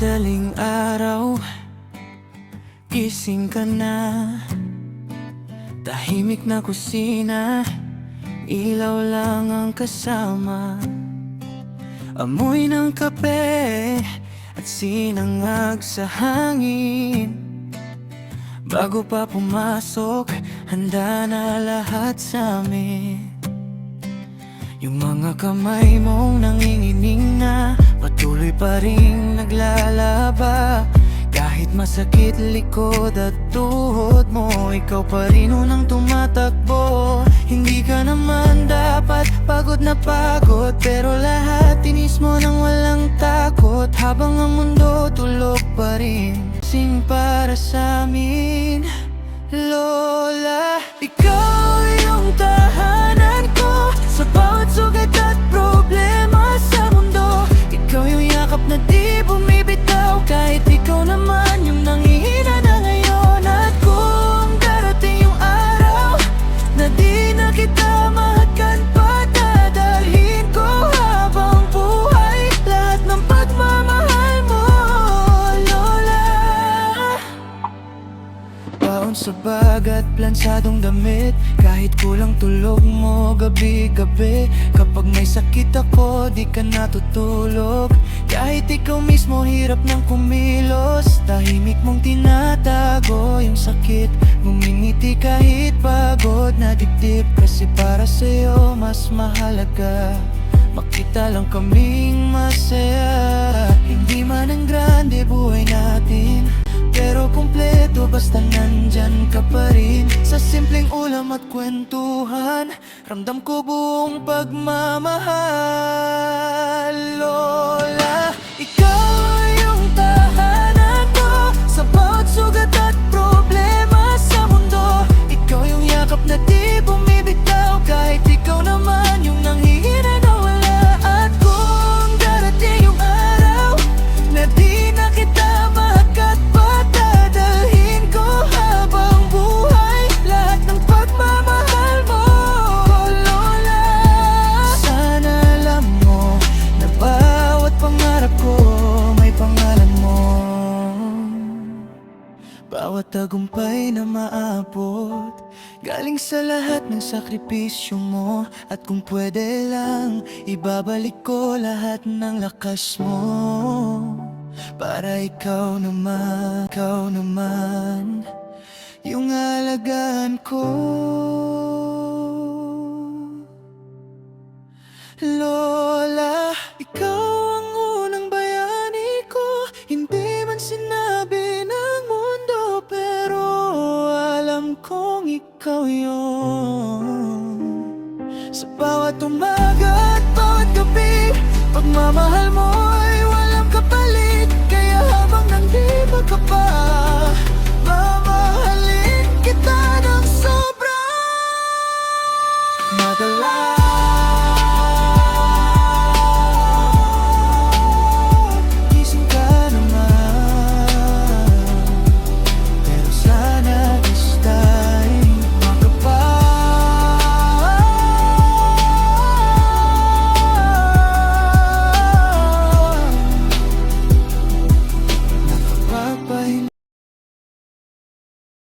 Madaling araw, gising ka na. Tahimik na kusina, ilaw lang ang kasama. Amoy ng kape at sinangag sa hangin. Bago pa pumasok, handa na lahat sa amin. Yung mga kamay mong nanginginig na, patuloy pa rin naglalaba. Kahit masakit likod at tuhod mo, ikaw pa rin unang tumatakbo. Hindi ka naman dapat pagod na pagod, pero lahat tinis mo nang walang takot. Habang ang mundo tulog pa rin, sing para sa amin. Lola, ikaw yung tahanan ko sa bawat sugat at problema sa mundo. Ikaw yung yakap na di bumibitaw, kahit ikaw naman yung nanghihina na ngayon. At kung darating yung araw na di na kita mahagkan pa, dadalhin ko habang buhay lahat ng pagmamahal mo, Lola. Baon sa bag at plansadong damit, kahit kulang tulog mo gabi-gabi. Kapag may sakit ako, di ka natutulog. Kahit ikaw mismo hirap ng kumilos, tahimik mong tinatago yung sakit. Ngumingiti kahit pagod na dibdib, kasi para sa'yo mas mahalaga makita lang kaming masaya. Hindi man ang grande buhay natin, pero kumpleto basta nandyan ka pa rin. Sa simpleng ulam at kwentuhan, ramdam ko buong pagmamahal. Lola, ikaw yung tahanan ko sa bawat sugat at problema sa mundo. Ikaw yung yakap na di bumibitaw, kahit ikaw naman yung nanghihina na wala. At kung darating yung araw na di na kita mahagkat pa, dadalhin ko habang buhay lahat ng pagmamahal mo, Lola. Sana alam mo na bawat pangarap ko may pangalan mo. Bawat tagumpay na maabot, galing sa lahat ng sakripisyo mo. At kung pwede lang, ibabalik ko lahat ng lakas mo, para ikaw naman yung alagaan ko, Lord.